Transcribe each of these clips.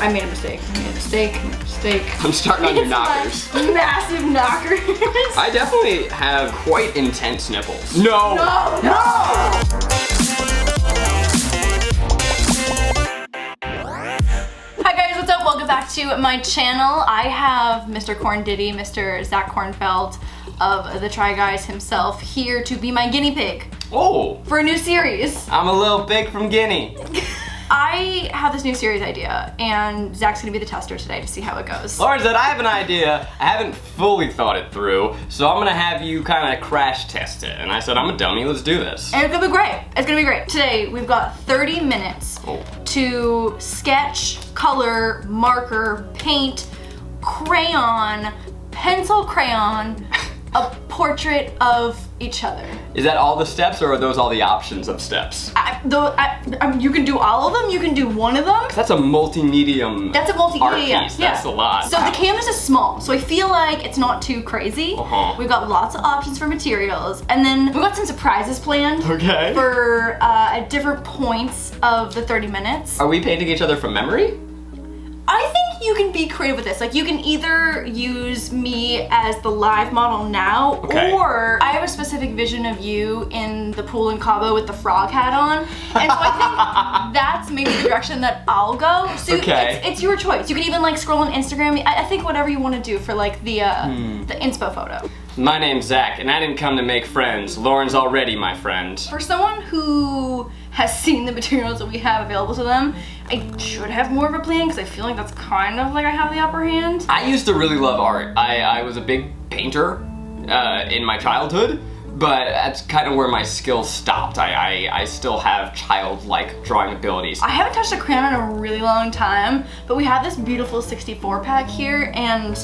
I made a mistake. I made a mistake. I made a mistake. I'm starting on your knockers. Massive knockers. I definitely have quite intense nipples. No! No! No! Hi guys, what's up? Welcome back to my channel. I have Mr. Corn Diddy, Mr. Zach Kornfeld of the Try Guys himself here to be my guinea pig. Oh! For a new series. I'm a little pig from Guinea. I have this new series idea, and Zach's gonna be the tester today to see how it goes. Lauren said, I have an idea. I haven't fully thought it through, so I'm gonna have you kind of crash test it. And I said, I'm a dummy, let's do this. And it's gonna be great. It's gonna be great. Today, we've got 30 minutes to sketch, color, marker, paint, crayon, pencil crayon, a portrait of each other. Is that all the steps, or are those all the options of steps? You can do all of them, you can do one of them. That's a multi-medium That's a multimedia, art piece. That's a lot. So the canvas is small, so I feel like it's not too crazy. We've got lots of options for materials, and then we've got some surprises planned for at different points of the 30 minutes. Are we painting each other from memory? I think you can be creative with this. Like, you can either use me as the live model now, or I have a specific vision of you in the pool in Cabo with the frog hat on. And so I think that's maybe the direction that I'll go. So it's your choice. You can even like scroll on Instagram. I think whatever you want to do for like the inspo photo. My name's Zach, and I didn't come to make friends. Lauren's already my friend. For someone who has seen the materials that we have available to them, I should have more of a plan because I feel like that's kind of like I have the upper hand. I used to really love art. I was a big painter in my childhood, but that's kind of where my skills stopped. I still have childlike drawing abilities. I haven't touched a crayon in a really long time, but we have this beautiful 64 pack here, and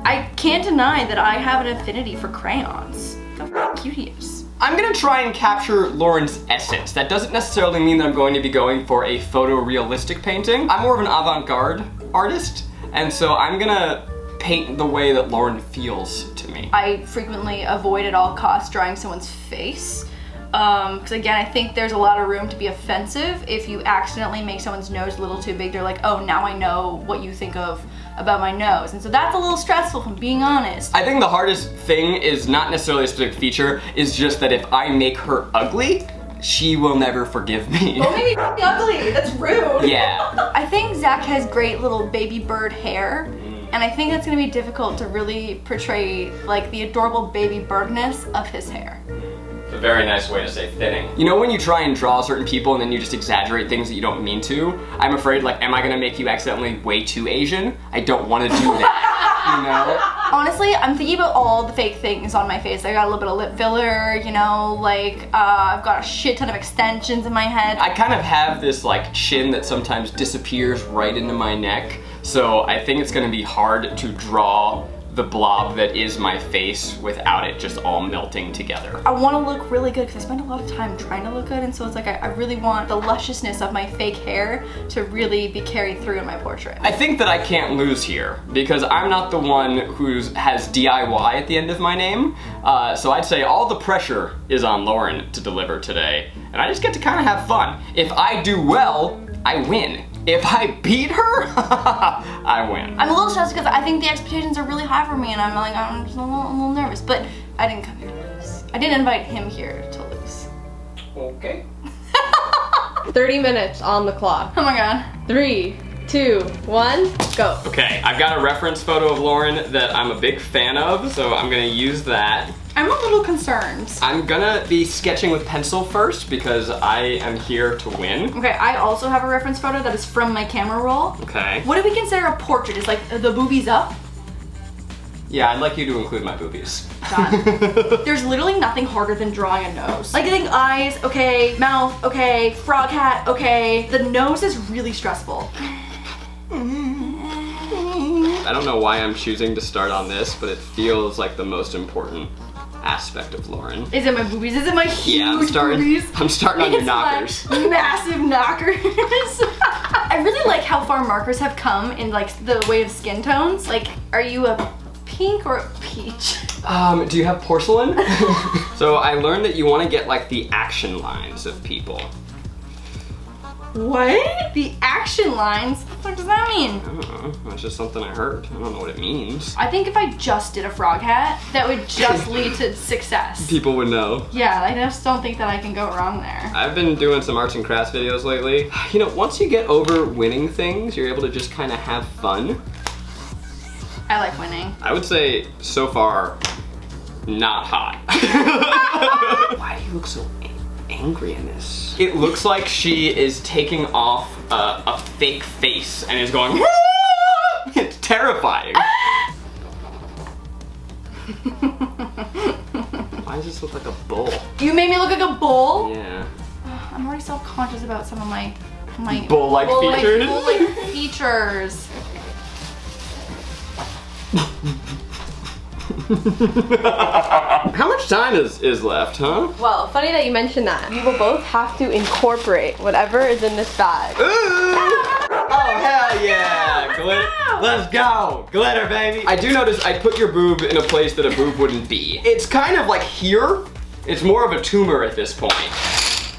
I can't deny that I have an affinity for crayons. Look how cute he is. I'm gonna try and capture Lauren's essence. That doesn't necessarily mean that I'm going to be going for a photorealistic painting. I'm more of an avant-garde artist, and so I'm gonna paint the way that Lauren feels to me. I frequently avoid at all costs drawing someone's face. Because again, I think there's a lot of room to be offensive if you accidentally make someone's nose a little too big. They're like, oh, now I know what you think of about my nose. And so that's a little stressful, if I'm being honest. I think the hardest thing is not necessarily a specific feature, is just that if I make her ugly, she will never forgive me. Don't make me ugly, that's rude. Yeah. I think Zach has great little baby bird hair. And I think it's gonna be difficult to really portray like the adorable baby birdness of his hair. A very nice way to say thinning. You know when you try and draw certain people and then you just exaggerate things that you don't mean to? I'm afraid, like, am I gonna make you accidentally way too Asian? I don't want to do that, you know? Honestly, I'm thinking about all the fake things on my face. I got a little bit of lip filler, you know, like, I've got a shit ton of extensions in my head. I kind of have this, like, chin that sometimes disappears right into my neck, so I think it's gonna be hard to draw the blob that is my face without it just all melting together. I want to look really good because I spend a lot of time trying to look good, and so it's like I really want the lusciousness of my fake hair to really be carried through in my portrait. I think that I can't lose here because I'm not the one who has DIY at the end of my name, so I'd say all the pressure is on Lauren to deliver today, and I just get to kind of have fun. If I do well, I win. If I beat her, I win. I'm a little stressed because I think the expectations are really high for me, and I'm just a little nervous, but I didn't come here to lose. I didn't invite him here to lose. Okay. 30 minutes on the clock. Oh my god. 3, 2, 1, go. Okay, I've got a reference photo of Lauren that I'm a big fan of, so I'm gonna use that. I'm a little concerned. I'm gonna be sketching with pencil first because I am here to win. Okay, I also have a reference photo that is from my camera roll. Okay. What do we consider a portrait? Is like the boobies up? Yeah, I'd like you to include my boobies. Done. There's literally nothing harder than drawing a nose. Like, I think eyes, okay, mouth, okay, frog hat, okay. The nose is really stressful. I don't know why I'm choosing to start on this, but it feels like the most important aspect of Lauren. Is it my boobies? Is it my huge boobies? I'm starting on your knockers. Massive knockers. I really like how far markers have come in like the way of skin tones. Like, are you a pink or a peach? Do you have porcelain? So I learned that you want to get like the action lines of people. What? The action lines? What does that mean? I don't know. That's just something I heard. I don't know what it means. I think if I just did a frog hat, that would just lead to success. People would know. Yeah, I just don't think that I can go wrong there. I've been doing some arts and crafts videos lately. You know, once you get over winning things, you're able to just kind of have fun. I like winning. I would say, so far, not hot. Why do you look so angry in this? It looks like she is taking off a fake face and is going, "Woo!" It's terrifying. Why does this look like a bull? You made me look like a bull? Yeah. I'm already self-conscious about some of my Bull-like features? bull-like features. How much time is left, huh? Well, funny that you mentioned that. You will both have to incorporate whatever is in this bag. Ooh! Oh, hell yeah! Glitter. Let's go! Glitter, baby! I do notice I put your boob in a place that a boob wouldn't be. It's kind of like here. It's more of a tumor at this point.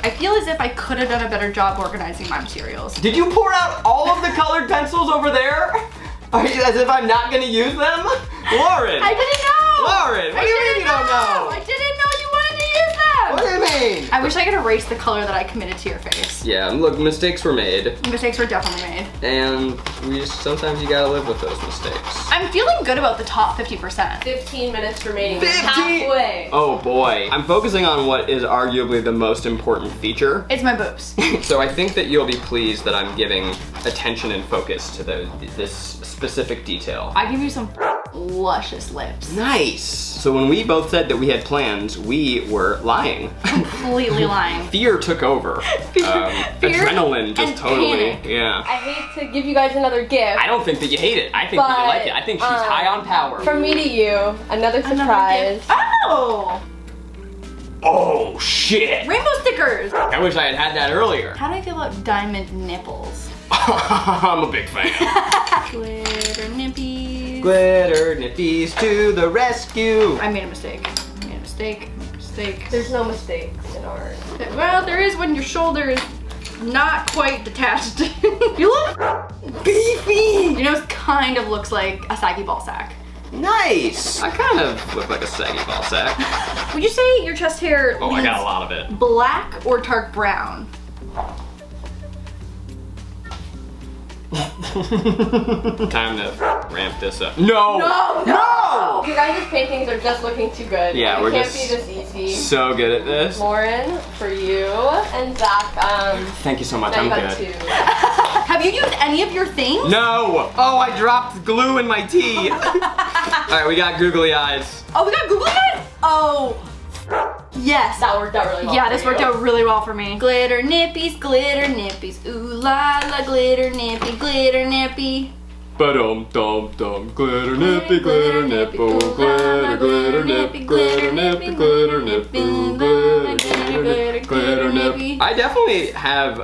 I feel as if I could have done a better job organizing my materials. Did you pour out all of the colored pencils over there? Are you, as if I'm not gonna use them? Lauren! I didn't know! Lauren, what do you mean you don't know? I didn't know you wanted to use them! What do you mean? I wish I could erase the color that I committed to your face. Yeah, look, mistakes were made. Mistakes were definitely made. And sometimes you gotta live with those mistakes. I'm feeling good about the top 50%. 15 minutes remaining. 15? Halfway. Oh boy. I'm focusing on what is arguably the most important feature. It's my boobs. So I think that you'll be pleased that I'm giving attention and focus to this specific detail. I give you some luscious lips. Nice. So when we both said that we had plans, we were lying. Completely lying. Fear took over. Fear Adrenaline just and totally. panic. Yeah. I hate to give you guys another gift. I don't think that you hate it. I think that you like it. I think she's high on power. From me to you, another surprise. Oh! Oh shit! Rainbow stickers! I wish I had had that earlier. How do I feel about diamond nipples? I'm a big fan. Glitter nippies. Glitter nippies to the rescue. I made a mistake. I made a mistake. There's no mistakes in art. Well, there is when your shoulder is not quite detached. You look beefy! Your nose kind of looks like a saggy ball sack. Nice. I kind of look like a saggy ball sack. Would you say your chest hair Oh, I got a leans lot of it. black or dark brown? Time to ramp this up. No! No! Your guys' paintings are just looking too good. Yeah, it we're can't just be this easy. so good at this. Lauren, for you, and Zach, Thank you so much. now I'm you got good. 2. Have you used any of your things? No! Oh, I dropped glue in my tea. All right, we got googly eyes. Oh, we got Google eyes? Oh. Yes. That worked out really well. Yeah, for this worked you. out really well for me. Glitter nippies, ooh la la, glitter nippy. Ba-dum dum dum, glitter nippy, glitter nipple, glitter nippy, glitter nippy, glitter nipple, glitter nip. I definitely have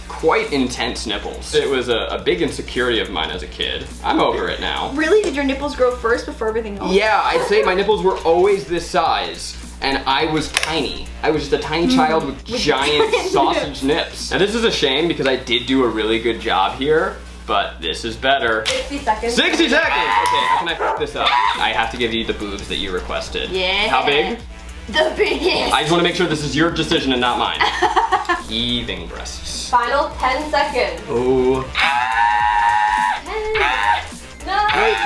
quite intense nipples. It was a big insecurity of mine as a kid. I'm over it now. Really? Did your nipples grow first before everything else? Yeah, I'd say my nipples were always this size. And I was tiny. I was just a tiny child with giant sausage nips. Now this is a shame because I did do a really good job here, but this is better. 60 seconds. 60 seconds! Okay, how can I fuck this up? I have to give you the boobs that you requested. Yeah. How big? The biggest. I just want to make sure this is your decision and not mine. Heaving breasts. Final 10 seconds. Oh. 10, 9, Wait.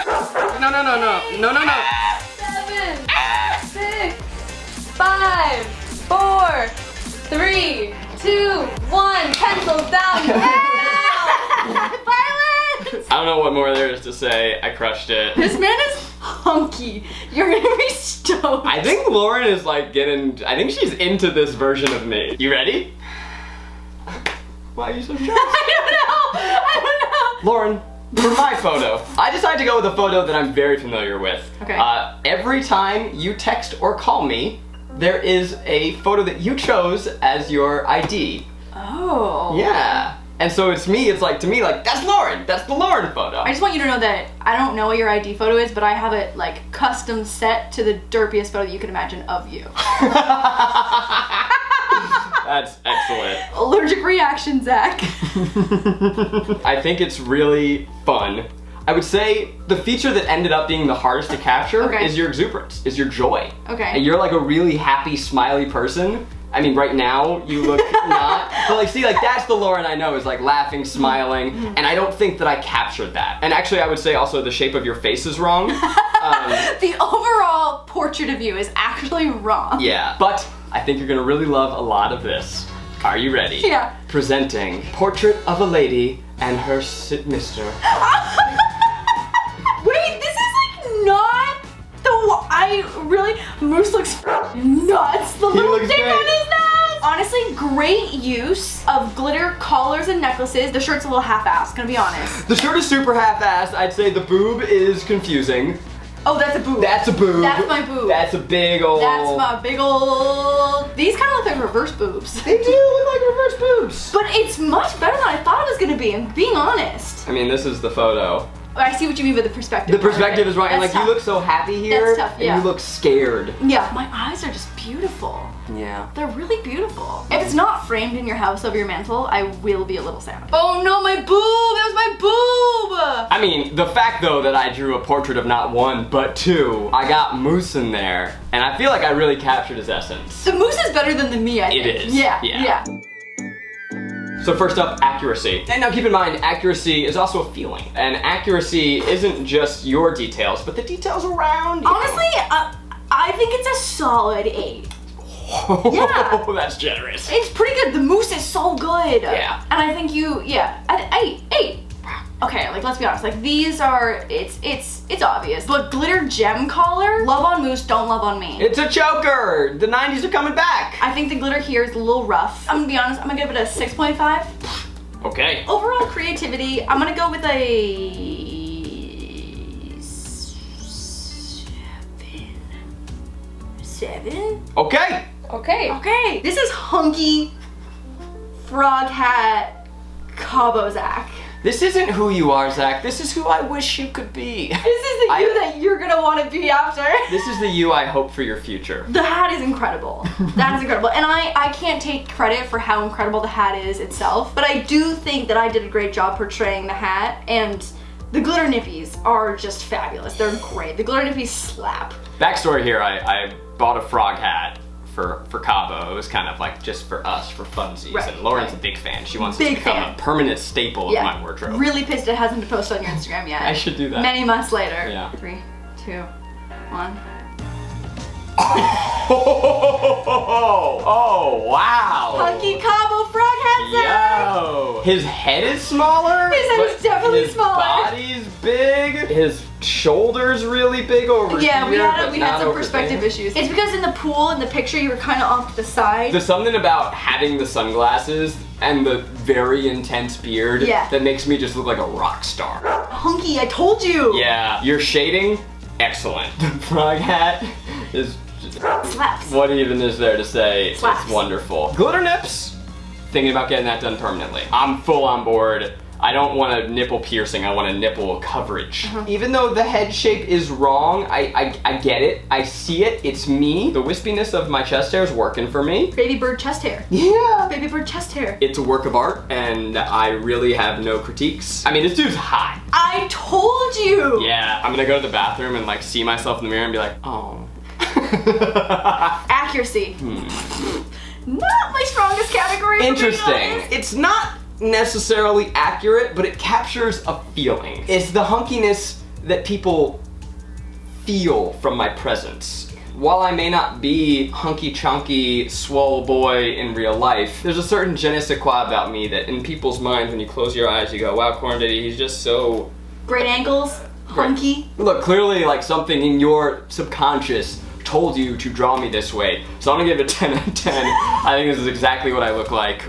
No. 7, 6, 5, 4, 3, 2, 1. Pencils down. Violence! I don't know what more there is to say. I crushed it. This man is hunky. You're gonna be stoked. I think Lauren is like I think she's into this version of me. You ready? Why are you so shy? I don't know. Lauren, for my photo, I decided to go with a photo that I'm very familiar with. Okay. Every time you text or call me, there is a photo that you chose as your ID. Oh. Yeah. And so it's me, it's like, to me, like, that's Lauren. That's the Lauren photo. I just want you to know that I don't know what your ID photo is, but I have it like custom set to the derpiest photo that you can imagine of you. That's excellent. Allergic reaction, Zach. I think it's really fun. I would say the feature that ended up being the hardest to capture is your exuberance, is your joy. Okay. And you're like a really happy, smiley person. I mean, right now, you look not. But like, see, like that's the Lauren I know, is like laughing, smiling, and I don't think that I captured that. And actually, I would say also the shape of your face is wrong. The overall portrait of you is actually wrong. Yeah, but I think you're gonna really love a lot of this. Are you ready? Yeah. Presenting Portrait of a Lady and Her Mister. Wait, this is like not Moose looks nuts. The little looks dick great. on his nose. Honestly, great use of glitter collars and necklaces. The shirt's a little half-assed, gonna be honest. The shirt is super half-assed. I'd say the boob is confusing. Oh, that's a boob. That's a boob. That's my boob. That's a big old... That's my big old... These kind of look like reverse boobs. They do look like reverse boobs. But it's much better than I thought it was gonna be, I'm being honest. I mean, this is the photo. I see what you mean with the perspective. The perspective is right, and like That's you look so happy here, That's tough, and yeah. you look scared. Yeah, my eyes are just beautiful. Yeah. They're really beautiful. If it's not framed in your house over your mantle, I will be a little sad. Oh no, my boob! That was my boob! I mean, the fact though that I drew a portrait of not one, but two, I got Moose in there, and I feel like I really captured his essence. The moose is better than the me, I think. It is. Yeah. So first up, accuracy. And now keep in mind, accuracy is also a feeling. And accuracy isn't just your details, but the details around you. Honestly, I think it's a solid 8. Yeah. That's generous. It's pretty good. The moose is so good. Yeah. And I think you, 8. Okay, like let's be honest. Like these are, it's obvious. But glitter gem collar, love on moose, don't love on me. It's a choker. The 90s are coming back. I think the glitter here is a little rough. I'm gonna be honest. I'm gonna give it a 6.5. Okay. Overall creativity, I'm gonna go with a 7. Okay. Okay. This is hunky frog hat Cabo Zach. This isn't who you are, Zach. This is who I wish you could be. This is the you that you're gonna want to be after. This is the you I hope for your future. The hat is incredible. That is incredible. And I can't take credit for how incredible the hat is itself, but I do think that I did a great job portraying the hat, and the glitter nippies are just fabulous. They're great. The glitter nippies slap. Backstory here, I bought a frog hat for Cabo. It was kind of like just for us, for funsies. Right, and Lauren's right. a big fan. She wants it Big to become fan. a permanent staple of my wardrobe. Really pissed it hasn't been posted on your Instagram yet. I should do that. Many months later. Yeah. 3, 2, 1. Oh, wow. Hunky Cabo frog hat Zach. Yo. His head is smaller. His head is but definitely his smaller. Body's big. His shoulders really big over Yeah, here. we had some perspective issues. It's because in the pool, in the picture, you were kind of off to the side. There's something about having the sunglasses and the very intense beard that makes me just look like a rock star. Hunky, I told you. Yeah, your shading, excellent. The frog hat is just, Slaps. what even is there to say? Slaps. It's wonderful. Glitter nips, thinking about getting that done permanently. I'm full on board. I don't want a nipple piercing, I want a nipple coverage. Even though the head shape is wrong, I get it, I see it, it's me. The wispiness of my chest hair is working for me. Baby bird chest hair. Yeah. Baby bird chest hair. It's a work of art, and I really have no critiques. I mean, this dude's hot. I told you. Yeah, I'm gonna go to the bathroom and like see myself in the mirror and be like, oh. Accuracy. Not my strongest category. to be Interesting. honest. It's not necessarily accurate, but it captures a feeling. It's the hunkiness that people feel from my presence. While I may not be hunky chunky swole boy in real life, there's a certain je ne sais quoi about me that in people's minds, when you close your eyes, you go, wow, Corn Diddy, he's just so... Great ankles. Hunky. Look, clearly like something in your subconscious told you to draw me this way. So I'm gonna give it a 10 out of 10. I think this is exactly what I look like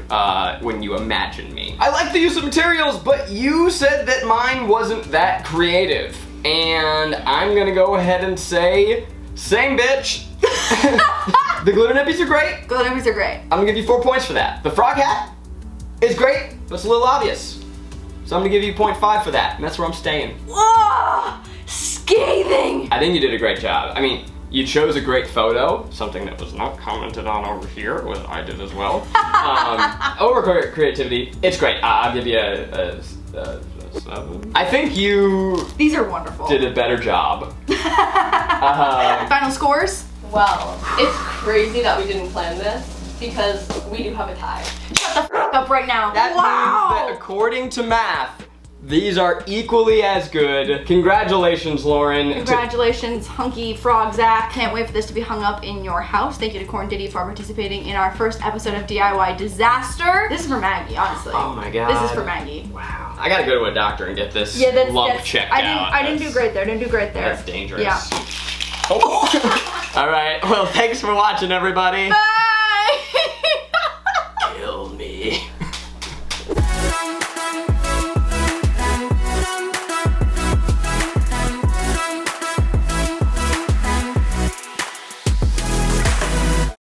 when you imagine me. I like the use of materials, but you said that mine wasn't that creative. And I'm gonna go ahead and say, same bitch. The glitter nippies are great. Glitter nippies are great. I'm gonna give you 4 points for that. The frog hat is great, but it's a little obvious. So I'm gonna give you 0.5 for that, and that's where I'm staying. Whoa! Scathing. I think you did a great job. I mean, You chose a great photo, something that was not commented on over here, which I did as well. Over creativity, it's great. I'll give you a 7. I think you These are wonderful. did a better job. Final scores? Well, it's crazy that we didn't plan this because we do have a tie. Shut the f up right now. That wow. means that according to math, these are equally as good. Congratulations, Lauren. Congratulations, Hunky Frog Zach. Can't wait for this to be hung up in your house. Thank you to Corn Diddy for participating in our first episode of DIY Disaster. This is for Maggie, honestly. Oh my god. This is for Maggie. Wow. I gotta go to a doctor and get this lump checked out. I didn't do great there. That's dangerous. Yeah. Oh. All right. Well, thanks for watching, everybody. Bye.